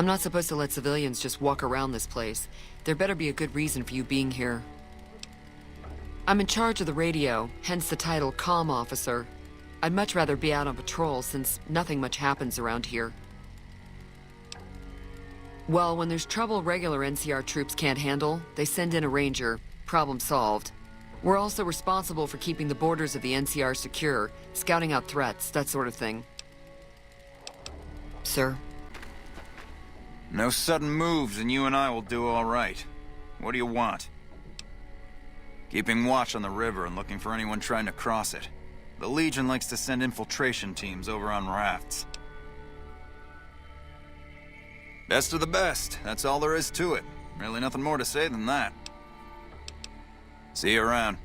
I'm not supposed to let civilians just walk around this place. There better be a good reason for you being here. I'm in charge of the radio, hence the title Comm Officer. I'd much rather be out on patrol since nothing much happens around here. Well, when there's trouble regular NCR troops can't handle, they send in a ranger. Problem solved. We're also responsible for keeping the borders of the NCR secure, scouting out threats, that sort of thing. Sir? No sudden moves and you and I will do all right. What do you want? Keeping watch on the river and looking for anyone trying to cross it. The Legion likes to send infiltration teams over on rafts. Best of the best, that's all there is to it. Really nothing more to say than that. See you around.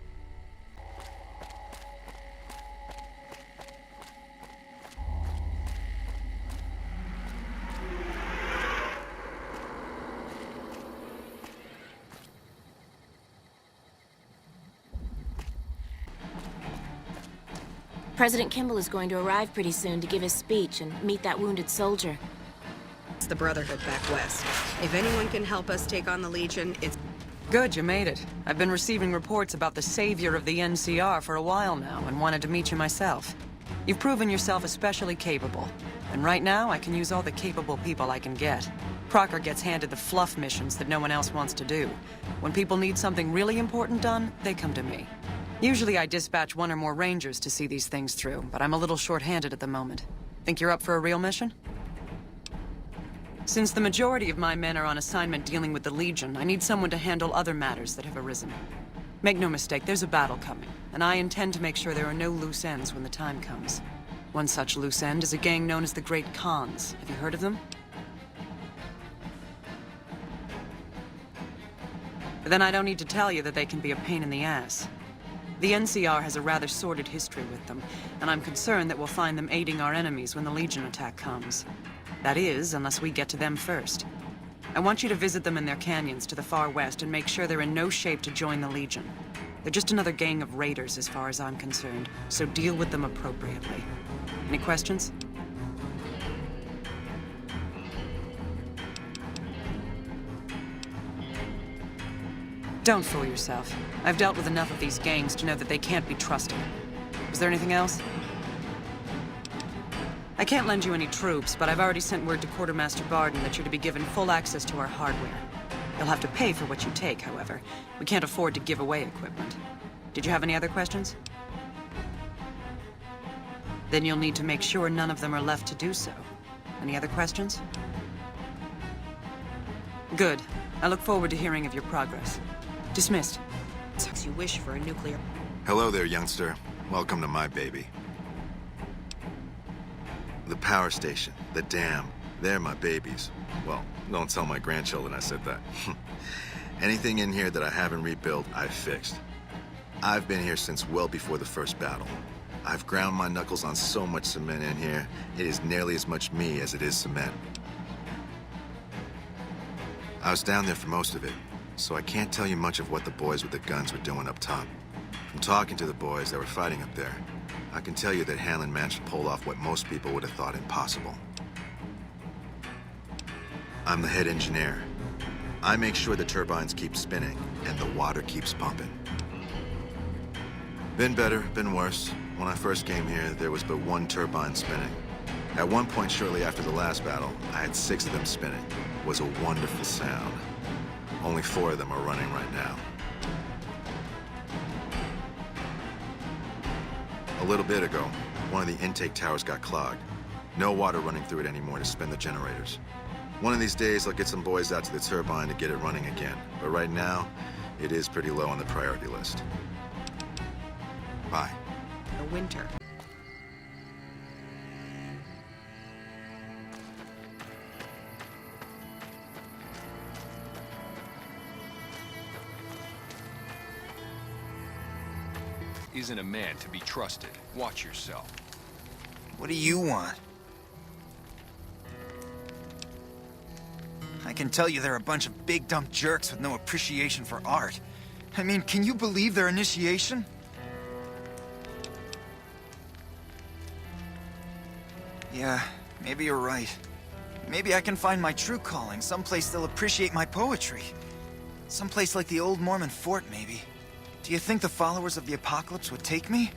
President Kimball is going to arrive pretty soon to give his speech and meet that wounded soldier. It's the Brotherhood back west. If anyone can help us take on the Legion, it's... Good, you made it. I've been receiving reports about the savior of the NCR for a while now, and wanted to meet you myself. You've proven yourself especially capable. And right now, I can use all the capable people I can get. Crocker gets handed the fluff missions that no one else wants to do. When people need something really important done, they come to me. Usually I dispatch one or more rangers to see these things through, but I'm a little short-handed at the moment. Think you're up for a real mission? Since the majority of my men are on assignment dealing with the Legion, I need someone to handle other matters that have arisen. Make no mistake, there's a battle coming, and I intend to make sure there are no loose ends when the time comes. One such loose end is a gang known as the Great Khans. Have you heard of them? But then I don't need to tell you that they can be a pain in the ass. The NCR has a rather sordid history with them, and I'm concerned that we'll find them aiding our enemies when the Legion attack comes. That is, unless we get to them first. I want you to visit them in their canyons to the far west and make sure they're in no shape to join the Legion. They're just another gang of raiders as far as I'm concerned, so deal with them appropriately. Any questions? Don't fool yourself. I've dealt with enough of these gangs to know that they can't be trusted. Is there anything else? I can't lend you any troops, but I've already sent word to Quartermaster Barden that you're to be given full access to our hardware. You'll have to pay for what you take, however. We can't afford to give away equipment. Did you have any other questions? Then you'll need to make sure none of them are left to do so. Any other questions? Good. I look forward to hearing of your progress. Dismissed. As you wish for a nuclear... Hello there, youngster. Welcome to my baby. The power station, the dam, they're my babies. Well, don't tell my grandchildren I said that. Anything in here that I haven't rebuilt, I've fixed. I've been here since well before the first battle. I've ground my knuckles on so much cement in here, it is nearly as much me as it is cement. I was down there for most of it, so I can't tell you much of what the boys with the guns were doing up top. From talking to the boys that were fighting up there, I can tell you that Hanlon managed to pull off what most people would have thought impossible. I'm the head engineer. I make sure the turbines keep spinning and the water keeps pumping. Been better, been worse. When I first came here, there was but one turbine spinning. At one point shortly after the last battle, I had 6 of them spinning. It was a wonderful sound. Only 4 of them are running right now. A little bit ago, one of the intake towers got clogged. No water running through it anymore to spin the generators. One of these days, I'll get some boys out to the turbine to get it running again. But right now, it is pretty low on the priority list. Bye. The winter. Isn't a man to be trusted. Watch yourself. What do you want? I can tell you they're a bunch of big dumb jerks with no appreciation for art. I mean, can you believe their initiation? Yeah, maybe you're right. Maybe I can find my true calling, someplace they'll appreciate my poetry. Someplace like the old Mormon fort, maybe. Do you think the followers of the Apocalypse would take me?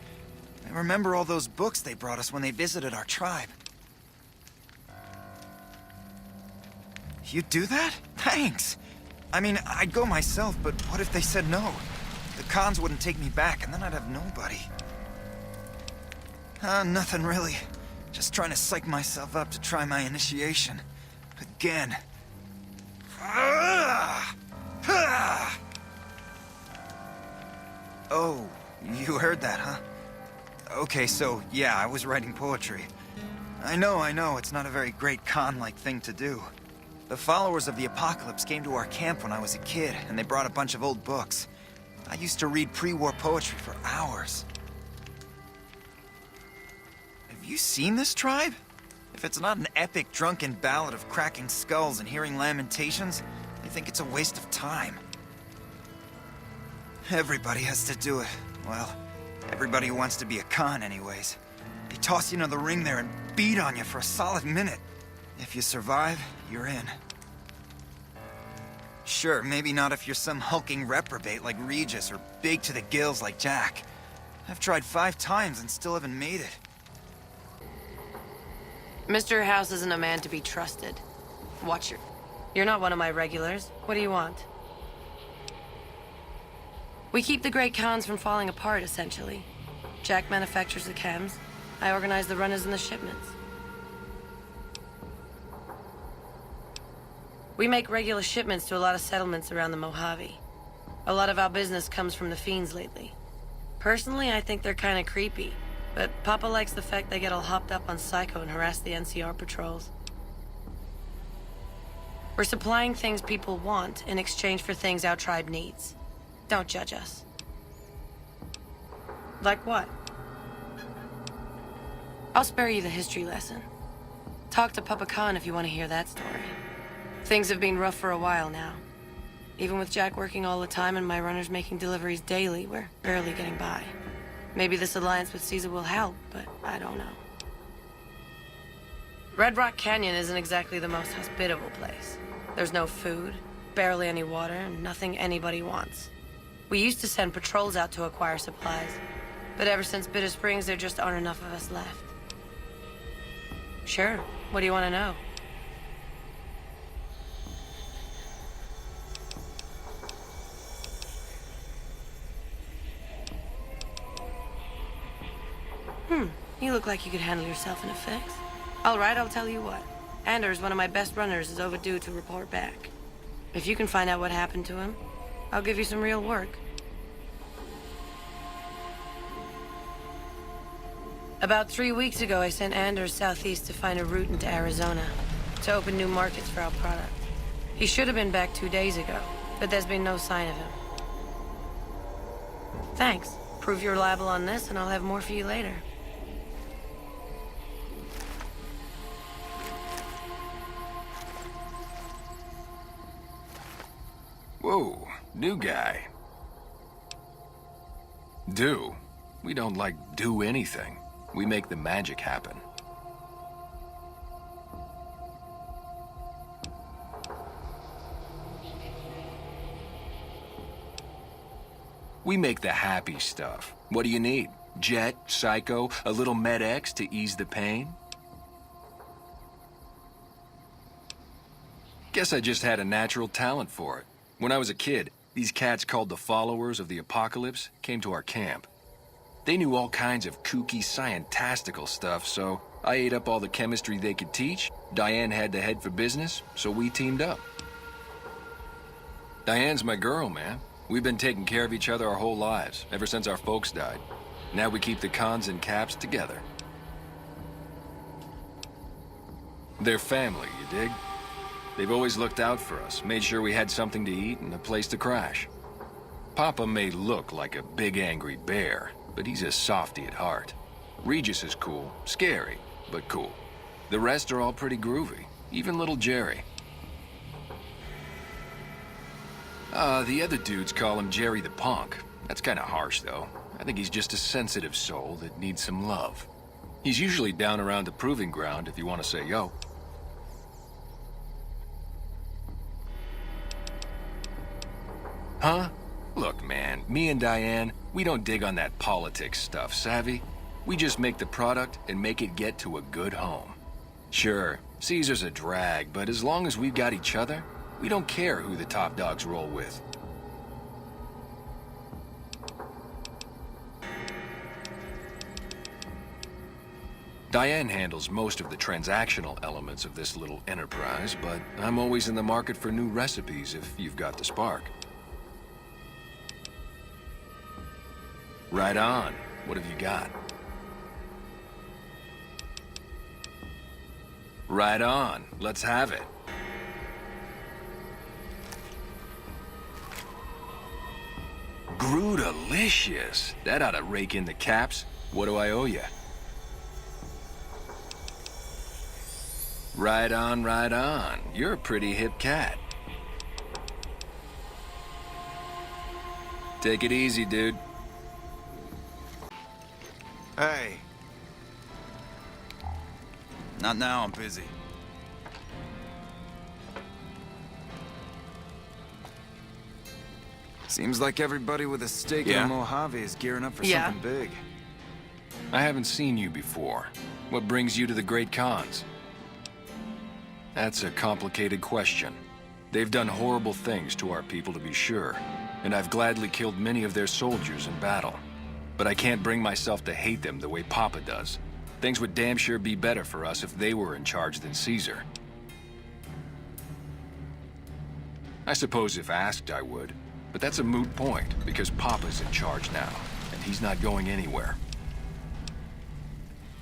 I remember all those books they brought us when they visited our tribe. You'd do that? Thanks! I mean, I'd go myself, but what if they said no? The cons wouldn't take me back, and then I'd have nobody. Nothing really. Just trying to psych myself up to try my initiation. Again. Oh, you heard that, huh? Okay, so, yeah, I was writing poetry. I know, it's not a very great con-like thing to do. The followers of the Apocalypse came to our camp when I was a kid, and they brought a bunch of old books. I used to read pre-war poetry for hours. Have you seen this tribe? If it's not an epic drunken ballad of cracking skulls and hearing lamentations, I think it's a waste of time. Everybody has to do it. Well, everybody who wants to be a con anyways. They toss you into the ring there and beat on you for a solid minute. If you survive, you're in. Sure, maybe not if you're some hulking reprobate like Regis or big to the gills like Jack. I've tried 5 times and still haven't made it. Mr. House isn't a man to be trusted. Watch You're not one of my regulars. What do you want? We keep the Great Khans from falling apart, essentially. Jack manufactures the chems. I organize the runners and the shipments. We make regular shipments to a lot of settlements around the Mojave. A lot of our business comes from the Fiends lately. Personally, I think they're kinda creepy, but Papa likes the fact they get all hopped up on Psycho and harass the NCR patrols. We're supplying things people want in exchange for things our tribe needs. Don't judge us. Like what? I'll spare you the history lesson. Talk to Papa Khan if you want to hear that story. Things have been rough for a while now. Even with Jack working all the time and my runners making deliveries daily, we're barely getting by. Maybe this alliance with Caesar will help, but I don't know. Red Rock Canyon isn't exactly the most hospitable place. There's no food, barely any water, and nothing anybody wants. We used to send patrols out to acquire supplies, but ever since Bitter Springs, there just aren't enough of us left. Sure, what do you want to know? You look like you could handle yourself in a fix. All right, I'll tell you what. Anders, one of my best runners, is overdue to report back. If you can find out what happened to him, I'll give you some real work. About 3 weeks ago, I sent Anders southeast to find a route into Arizona, to open new markets for our product. He should have been back 2 days ago, but there's been no sign of him. Thanks. Prove you're reliable on this, and I'll have more for you later. Whoa, new guy. Do? We don't, do anything. We make the magic happen. We make the happy stuff. What do you need? Jet, Psycho, a little Med-X to ease the pain? Guess I just had a natural talent for it. When I was a kid, these cats called the Followers of the Apocalypse came to our camp. They knew all kinds of kooky, scientistical stuff, so I ate up all the chemistry they could teach. Diane had to head for business, so we teamed up. Diane's my girl, man. We've been taking care of each other our whole lives, ever since our folks died. Now we keep the cons and caps together. They're family, you dig? They've always looked out for us, made sure we had something to eat and a place to crash. Papa may look like a big angry bear, but he's a softy at heart. Regis is cool, scary, but cool. The rest are all pretty groovy, even little Jerry. The other dudes call him Jerry the Punk. That's kinda harsh, though. I think he's just a sensitive soul that needs some love. He's usually down around the proving ground if you want to say yo. Huh? Look, man, me and Diane, we don't dig on that politics stuff, savvy? We just make the product and make it get to a good home. Sure, Caesar's a drag, but as long as we've got each other, we don't care who the top dogs roll with. Diane handles most of the transactional elements of this little enterprise, but I'm always in the market for new recipes if you've got the spark. Right on. What have you got? Right on. Let's have it. Grudalicious. That ought to rake in the caps. What do I owe you? Right on, right on. You're a pretty hip cat. Take it easy, dude. Hey. Not now, I'm busy. Seems like everybody with a stake in the Mojave is gearing up for something big. I haven't seen you before. What brings you to the Great Khans? That's a complicated question. They've done horrible things to our people, to be sure, and I've gladly killed many of their soldiers in battle. But I can't bring myself to hate them the way Papa does. Things would damn sure be better for us if they were in charge than Caesar. I suppose if asked, I would. But that's a moot point, because Papa's in charge now, and he's not going anywhere.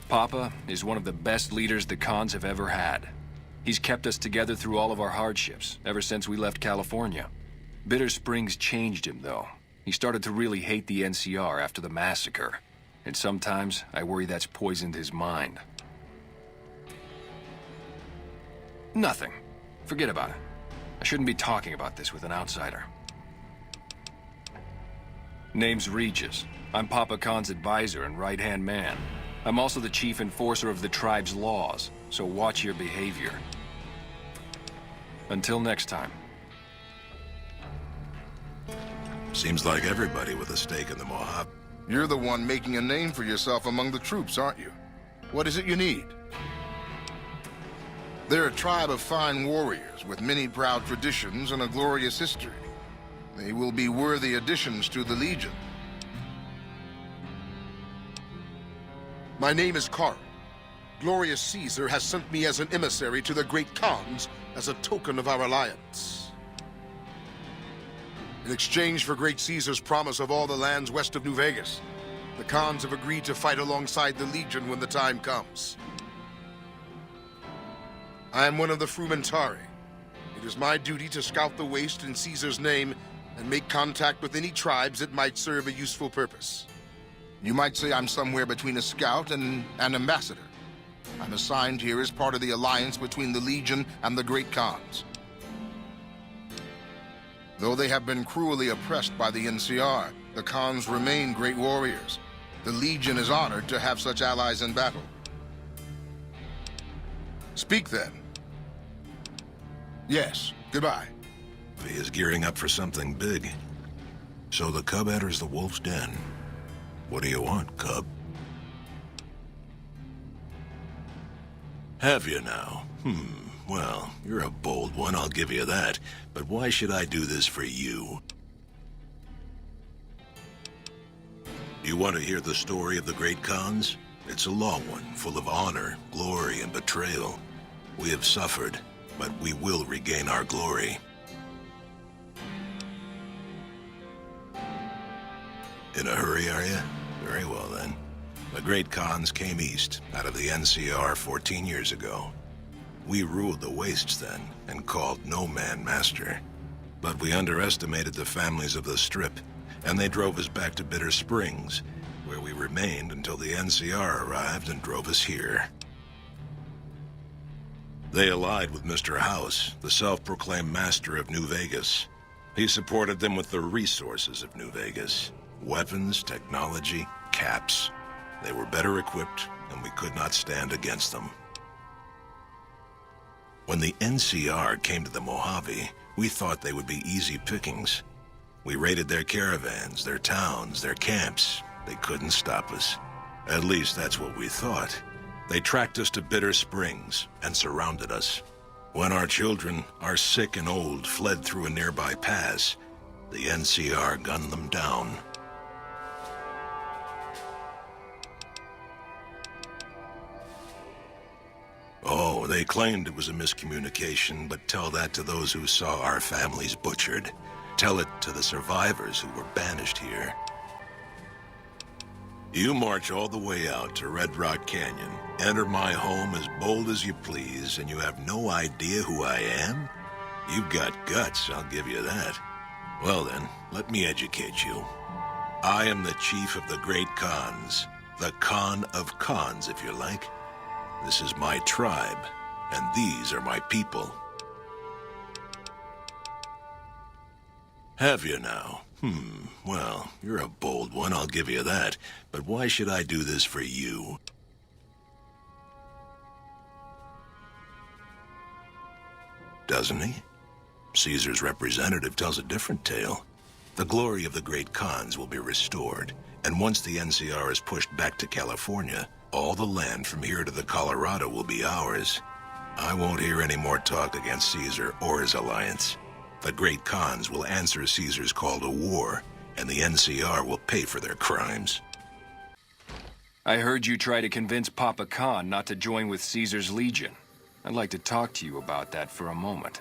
Papa is one of the best leaders the Khans have ever had. He's kept us together through all of our hardships, ever since we left California. Bitter Springs changed him, though. He started to really hate the NCR after the massacre. And sometimes, I worry that's poisoned his mind. Nothing. Forget about it. I shouldn't be talking about this with an outsider. Name's Regis. I'm Papa Khan's advisor and right-hand man. I'm also the chief enforcer of the tribe's laws, so watch your behavior. Until next time. Seems like everybody with a stake in the Mojave. You're the one making a name for yourself among the troops, aren't you? What is it you need? They're a tribe of fine warriors with many proud traditions and a glorious history. They will be worthy additions to the Legion. My name is Carl. Glorious Caesar has sent me as an emissary to the Great Khans as a token of our alliance. In exchange for Great Caesar's promise of all the lands west of New Vegas, the Khans have agreed to fight alongside the Legion when the time comes. I am one of the Frumentari. It is my duty to scout the waste in Caesar's name and make contact with any tribes that might serve a useful purpose. You might say I'm somewhere between a scout and an ambassador. I'm assigned here as part of the alliance between the Legion and the Great Khans. Though they have been cruelly oppressed by the NCR, the Khans remain great warriors. The Legion is honored to have such allies in battle. Speak then. Yes, goodbye. He is gearing up for something big. So the cub enters the wolf's den. What do you want, cub? Have you now? Well, you're a bold one, I'll give you that. But why should I do this for you? You want to hear the story of the Great Khans? It's a long one, full of honor, glory, and betrayal. We have suffered, but we will regain our glory. In a hurry, are you? Very well, then. The Great Khans came east, out of the NCR 14 years ago. We ruled the wastes then, and called no man master. But we underestimated the families of the Strip, and they drove us back to Bitter Springs, where we remained until the NCR arrived and drove us here. They allied with Mr. House, the self-proclaimed master of New Vegas. He supported them with the resources of New Vegas. Weapons, technology, caps. They were better equipped, and we could not stand against them. When the NCR came to the Mojave, we thought they would be easy pickings. We raided their caravans, their towns, their camps. They couldn't stop us. At least that's what we thought. They tracked us to Bitter Springs and surrounded us. When our children, our sick and old, fled through a nearby pass, the NCR gunned them down. Oh, they claimed it was a miscommunication, but tell that to those who saw our families butchered. Tell it to the survivors who were banished here. You march all the way out to Red Rock Canyon, enter my home as bold as you please, and you have no idea who I am? You've got guts, I'll give you that. Well then, let me educate you. I am the chief of the Great Khans. The Khan of Khans, if you like. This is my tribe, and these are my people. Have you now? Well, you're a bold one, I'll give you that. But why should I do this for you? Doesn't he? Caesar's representative tells a different tale. The glory of the Great Khans will be restored, and once the NCR is pushed back to California, all the land from here to the Colorado will be ours. I won't hear any more talk against Caesar or his alliance. The Great Khans will answer Caesar's call to war, and the NCR will pay for their crimes. I heard you try to convince Papa Khan not to join with Caesar's Legion. I'd like to talk to you about that for a moment.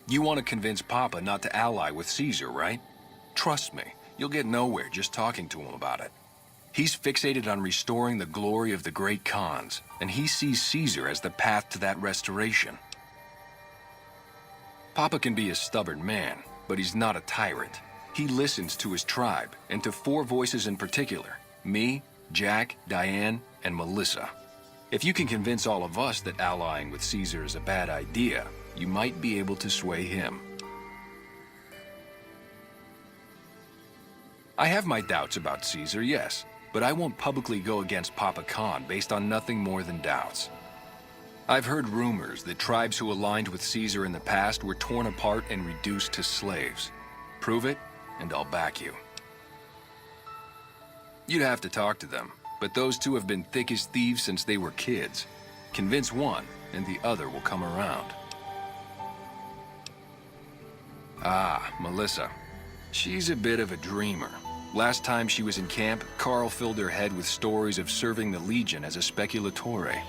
You want to convince Papa not to ally with Caesar, right? Trust me, you'll get nowhere just talking to him about it. He's fixated on restoring the glory of the Great Khans, and he sees Caesar as the path to that restoration. Papa can be a stubborn man, but he's not a tyrant. He listens to his tribe, and to 4 voices in particular: me, Jack, Diane, and Melissa. If you can convince all of us that allying with Caesar is a bad idea, you might be able to sway him. I have my doubts about Caesar, yes, but I won't publicly go against Papa Khan based on nothing more than doubts. I've heard rumors that tribes who aligned with Caesar in the past were torn apart and reduced to slaves. Prove it, and I'll back you. You'd have to talk to them, but those two have been thick as thieves since they were kids. Convince one, and the other will come around. Ah, Melissa. She's a bit of a dreamer. Last time she was in camp, Carl filled her head with stories of serving the Legion as a speculatore.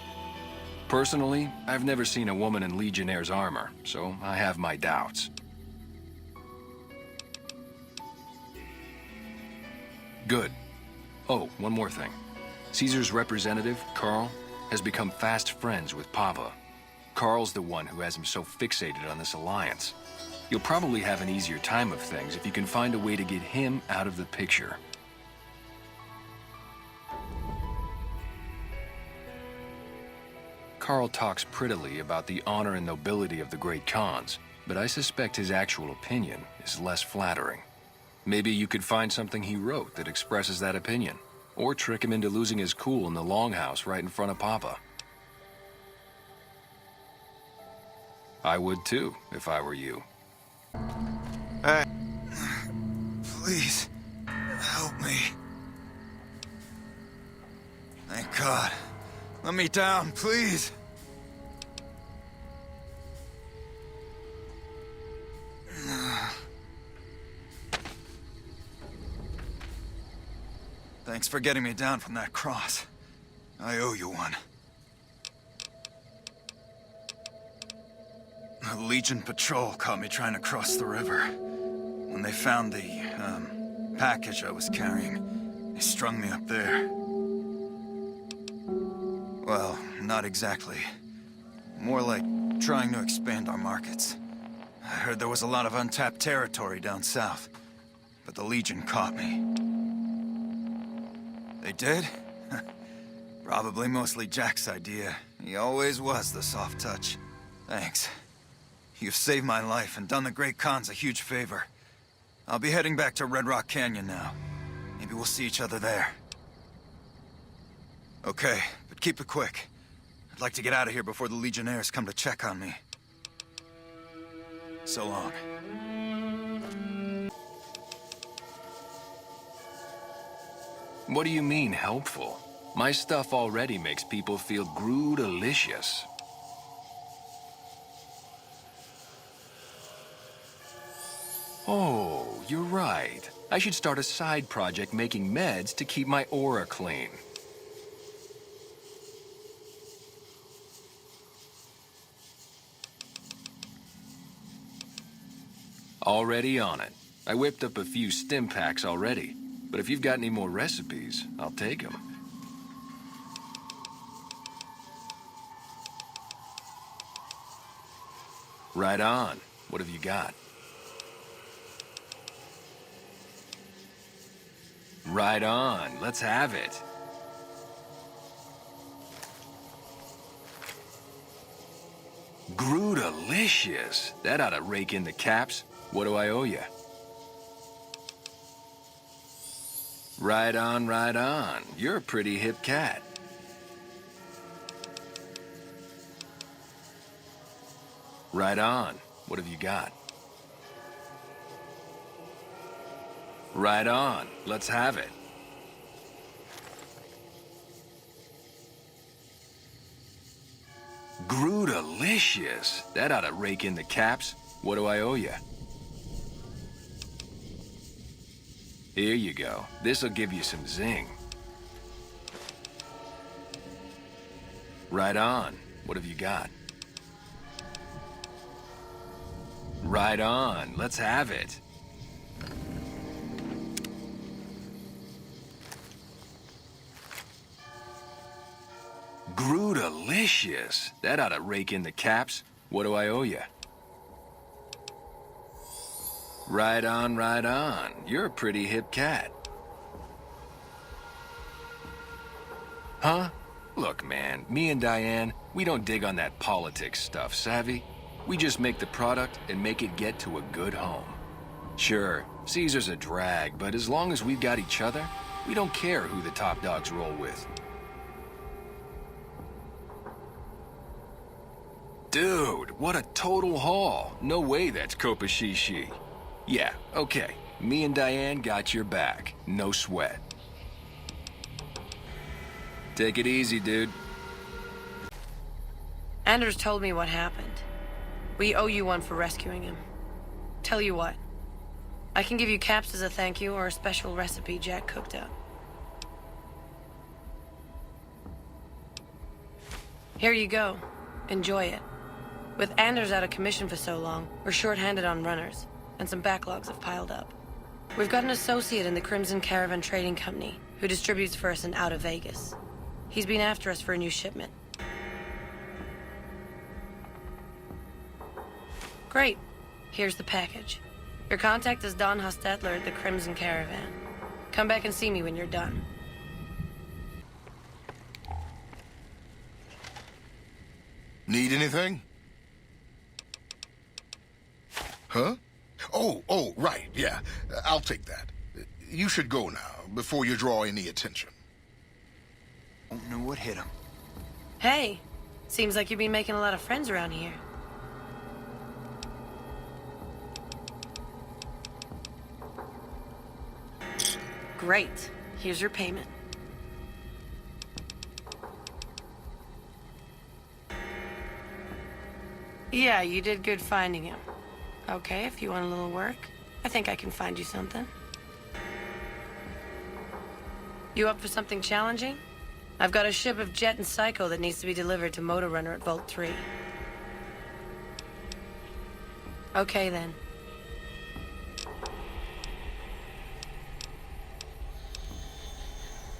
Personally, I've never seen a woman in Legionnaire's armor, so I have my doubts. Good. Oh, one more thing. Caesar's representative, Carl, has become fast friends with Papa. Carl's the one who has him so fixated on this alliance. You'll probably have an easier time of things if you can find a way to get him out of the picture. Carl talks prettily about the honor and nobility of the Great Khans, but I suspect his actual opinion is less flattering. Maybe you could find something he wrote that expresses that opinion, or trick him into losing his cool in the Longhouse right in front of Papa. I would too, if I were you. Hey. Please, help me. Thank God. Let me down, please. Thanks for getting me down from that cross. I owe you one. A Legion patrol caught me trying to cross the river. When they found the, package I was carrying, they strung me up there. Well, not exactly. More like trying to expand our markets. I heard there was a lot of untapped territory down south, but the Legion caught me. They did? Probably mostly Jack's idea. He always was the soft touch. Thanks. You've saved my life and done the Great Khans a huge favor. I'll be heading back to Red Rock Canyon now. Maybe we'll see each other there. Okay, but keep it quick. I'd like to get out of here before the Legionnaires come to check on me. So long. What do you mean, helpful? My stuff already makes people feel Groot-alicious. Oh, you're right. I should start a side project making meds to keep my aura clean. Already on it. I whipped up a few stim packs already. But if you've got any more recipes, I'll take them. Right on. What have you got? Right on. Let's have it. Groot-alicious. That ought to rake in the caps. What do I owe you? Right on, right on. You're a pretty hip cat. Right on. What have you got? Right on. Let's have it. Groot-alicious. That ought to rake in the caps. What do I owe you? Here you go. This'll give you some zing. Right on. What have you got? Right on. Let's have it. Groot-alicious. That ought to rake in the caps. What do I owe you? Right on, right on. You're a pretty hip cat. Huh? Look, man, me and Diane, we don't dig on that politics stuff, savvy? We just make the product and make it get to a good home. Sure, Caesar's a drag, but as long as we've got each other, we don't care who the top dogs roll with. Dude, what a total haul. No way that's Kopashishi. Yeah, okay. Me and Diane got your back. No sweat. Take it easy, dude. Anders told me what happened. We owe you one for rescuing him. Tell you what. I can give you caps as a thank you or a special recipe Jack cooked up. Here you go. Enjoy it. With Anders out of commission for so long, we're short-handed on runners, and some backlogs have piled up. We've got an associate in the Crimson Caravan Trading Company who distributes for us and out of Vegas. He's been after us for a new shipment. Great. Here's the package. Your contact is Don Hostetler at the Crimson Caravan. Come back and see me when you're done. Need anything? Huh? Oh, right, yeah. I'll take that. You should go now, before you draw any attention. Don't know what hit him. Hey, seems like you've been making a lot of friends around here. Great. Here's your payment. Yeah, you did good finding him. Okay, if you want a little work, I think I can find you something. You up for something challenging? I've got a ship of Jet and Psycho that needs to be delivered to Motor Runner at Vault 3. Okay, then.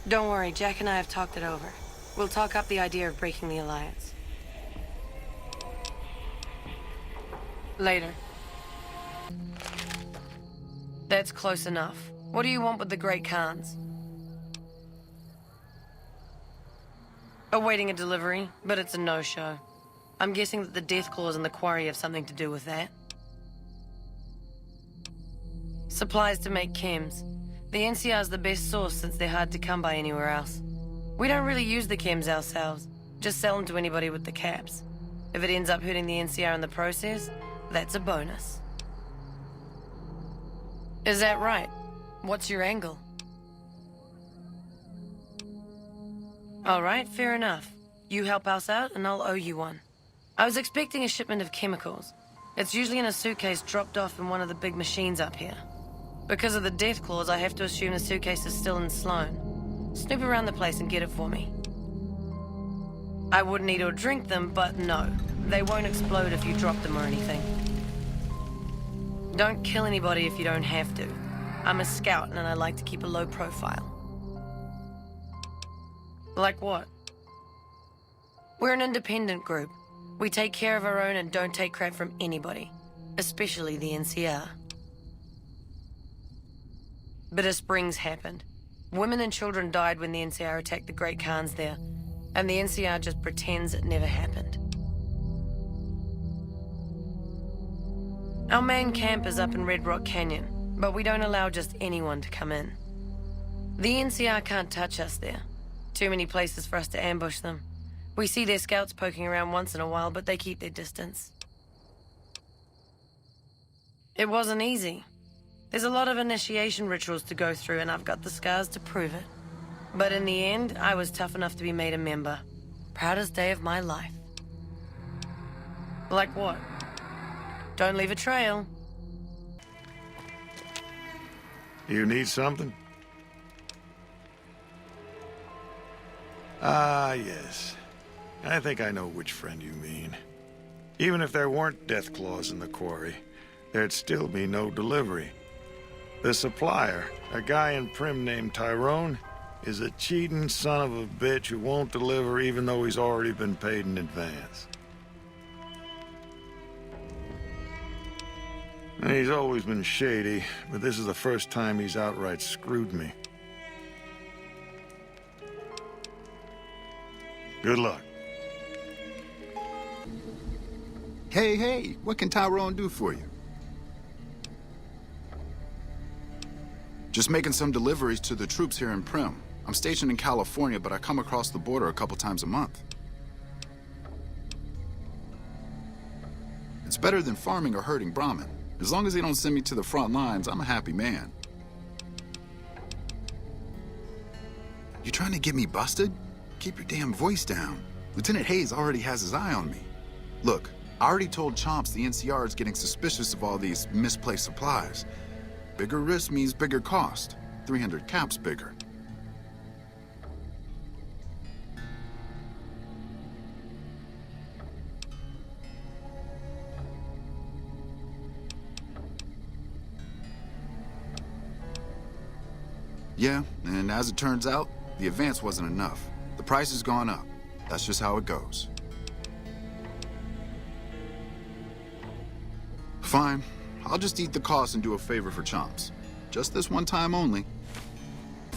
Don't worry, Jack and I have talked it over. We'll talk up the idea of breaking the Alliance. Later. That's close enough. What do you want with the Great Khans? Awaiting a delivery, but it's a no-show. I'm guessing that the Death Claws and the Quarry have something to do with that. Supplies to make chems. The NCR's the best source since they're hard to come by anywhere else. We don't really use the chems ourselves, just sell them to anybody with the caps. If it ends up hurting the NCR in the process, that's a bonus. Is that right? What's your angle? All right, fair enough. You help us out, and I'll owe you one. I was expecting a shipment of chemicals. It's usually in a suitcase dropped off in one of the big machines up here. Because of the death clause, I have to assume the suitcase is still in Sloan. Snoop around the place and get it for me. I wouldn't eat or drink them, but no. They won't explode if you drop them or anything. Don't kill anybody if you don't have to. I'm a scout, and I like to keep a low profile. Like what? We're an independent group. We take care of our own and don't take crap from anybody. Especially the NCR. Bitter Springs happened. Women and children died when the NCR attacked the Great Khans there. And the NCR just pretends it never happened. Our main camp is up in Red Rock Canyon, but we don't allow just anyone to come in. The NCR can't touch us there. Too many places for us to ambush them. We see their scouts poking around once in a while, but they keep their distance. It wasn't easy. There's a lot of initiation rituals to go through, and I've got the scars to prove it. But in the end, I was tough enough to be made a member. Proudest day of my life. Like what? Don't leave a trail. You need something? Ah, yes. I think I know which friend you mean. Even if there weren't death claws in the quarry, there'd still be no delivery. The supplier, a guy in Prim named Tyrone, is a cheating son of a bitch who won't deliver even though he's already been paid in advance. And he's always been shady, but this is the first time he's outright screwed me. Good luck. Hey, what can Tyrone do for you? Just making some deliveries to the troops here in Prim. I'm stationed in California, but I come across the border a couple times a month. It's better than farming or herding Brahmin. As long as they don't send me to the front lines, I'm a happy man. You trying to get me busted? Keep your damn voice down. Lieutenant Hayes already has his eye on me. Look, I already told Chomps the NCR is getting suspicious of all these misplaced supplies. Bigger risk means bigger cost. 300 caps bigger. Yeah, and as it turns out, the advance wasn't enough. The price has gone up. That's just how it goes. Fine. I'll just eat the cost and do a favor for Chomps. Just this one time only.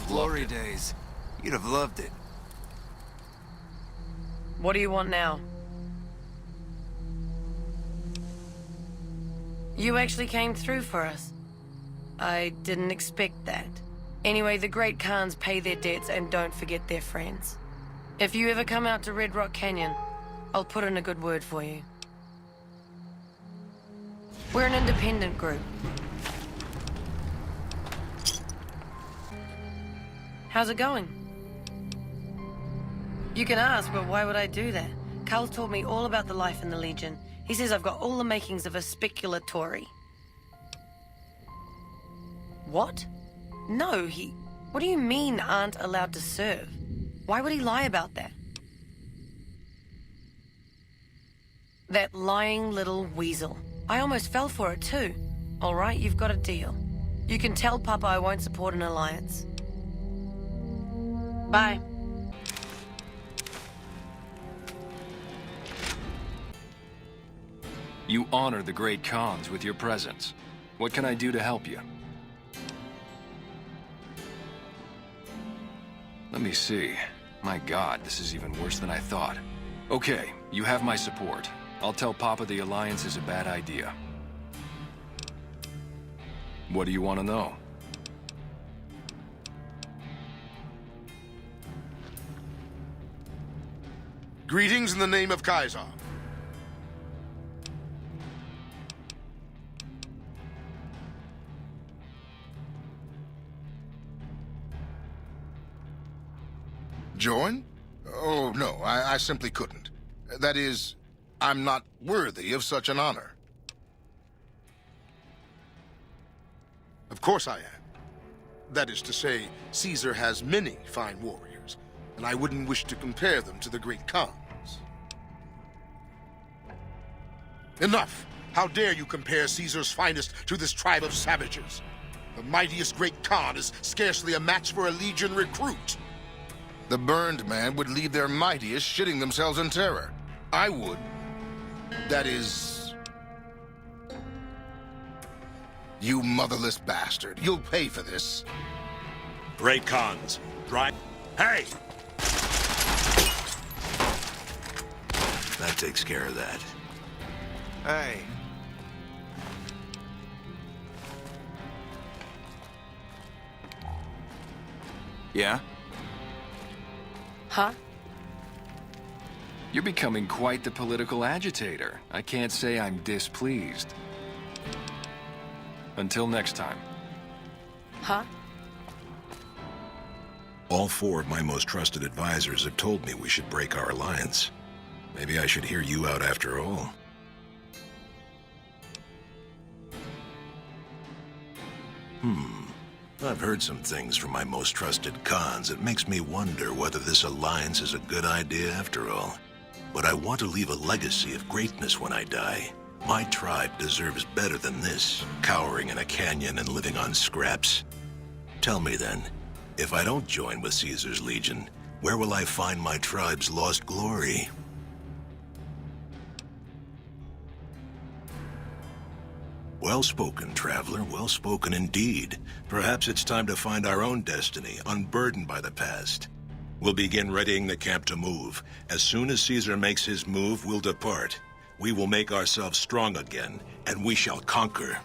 Glory days. You'd have loved it. What do you want now? You actually came through for us. I didn't expect that. Anyway, the Great Khans pay their debts and don't forget their friends. If you ever come out to Red Rock Canyon, I'll put in a good word for you. We're an independent group. How's it going? You can ask, but why would I do that? Carl told me all about the life in the Legion. He says I've got all the makings of a speculatory. What? No, What do you mean aren't allowed to serve? Why would he lie about that? That lying little weasel. I almost fell for it too. All right, you've got a deal. You can tell Papa I won't support an alliance. Bye. You honor the Great Khans with your presence. What can I do to help you? Let me see. My God, this is even worse than I thought. Okay, you have my support. I'll tell Papa the Alliance is a bad idea. What do you want to know? Greetings in the name of Kaiser. Join? Oh, no, I simply couldn't. That is, I'm not worthy of such an honor. Of course I am. That is to say, Caesar has many fine warriors, and I wouldn't wish to compare them to the great Khans. Enough! How dare you compare Caesar's finest to this tribe of savages? The mightiest great Khan is scarcely a match for a Legion recruit. The burned man would leave their mightiest shitting themselves in terror. I would. That is... You motherless bastard. You'll pay for this. Great Khans. Drive. Hey! That takes care of that. Hey. Yeah? Huh? You're becoming quite the political agitator. I can't say I'm displeased. Until next time. Huh? All 4 of my most trusted advisors have told me we should break our alliance. Maybe I should hear you out after all. I've heard some things from my most trusted Khans that makes me wonder whether this alliance is a good idea after all. But I want to leave a legacy of greatness when I die. My tribe deserves better than this, cowering in a canyon and living on scraps. Tell me then, if I don't join with Caesar's Legion, where will I find my tribe's lost glory? Well spoken, traveler, well spoken indeed. Perhaps it's time to find our own destiny, unburdened by the past. We'll begin readying the camp to move. As soon as Caesar makes his move, we'll depart. We will make ourselves strong again, and we shall conquer.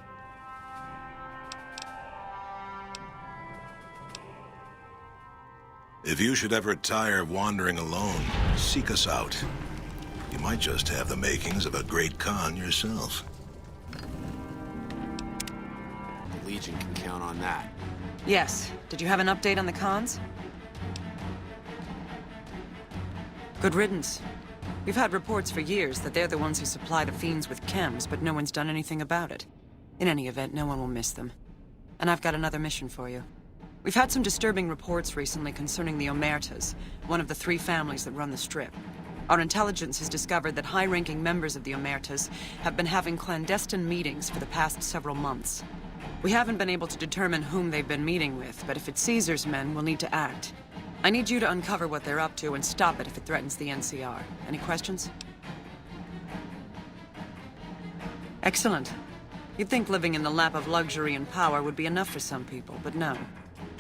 If you should ever tire of wandering alone, seek us out. You might just have the makings of a great Khan yourself. The Legion can count on that. Yes. Did you have an update on the Khans? Good riddance. We've had reports for years that they're the ones who supply the fiends with chems, but no one's done anything about it. In any event, no one will miss them. And I've got another mission for you. We've had some disturbing reports recently concerning the Omertas, one of the 3 families that run the Strip. Our intelligence has discovered that high-ranking members of the Omertas have been having clandestine meetings for the past several months. We haven't been able to determine whom they've been meeting with, but if it's Caesar's men, we'll need to act. I need you to uncover what they're up to and stop it if it threatens the NCR. Any questions? Excellent. You'd think living in the lap of luxury and power would be enough for some people, but no.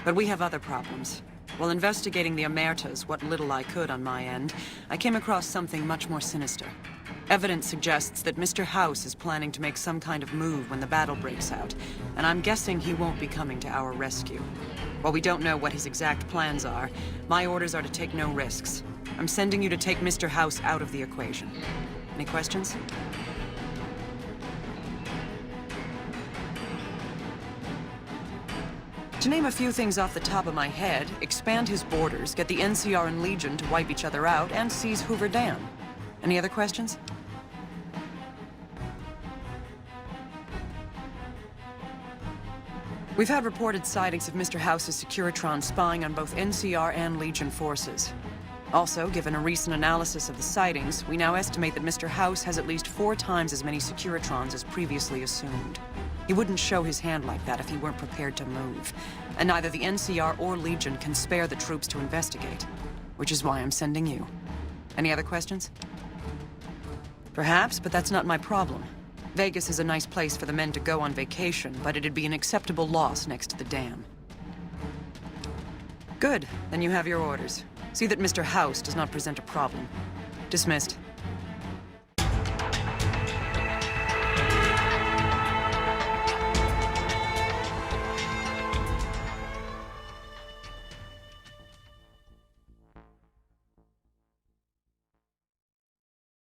But we have other problems. While investigating the Omertas, what little I could on my end, I came across something much more sinister. Evidence suggests that Mr. House is planning to make some kind of move when the battle breaks out, and I'm guessing he won't be coming to our rescue. While we don't know what his exact plans are, my orders are to take no risks. I'm sending you to take Mr. House out of the equation. Any questions? To name a few things off the top of my head, expand his borders, get the NCR and Legion to wipe each other out, and seize Hoover Dam. Any other questions? We've had reported sightings of Mr. House's Securitron spying on both NCR and Legion forces. Also, given a recent analysis of the sightings, we now estimate that Mr. House has at least 4 times as many Securitrons as previously assumed. He wouldn't show his hand like that if he weren't prepared to move. And neither the NCR or Legion can spare the troops to investigate. Which is why I'm sending you. Any other questions? Perhaps, but that's not my problem. Vegas is a nice place for the men to go on vacation, but it'd be an acceptable loss next to the dam. Good. Then you have your orders. See that Mr. House does not present a problem. Dismissed.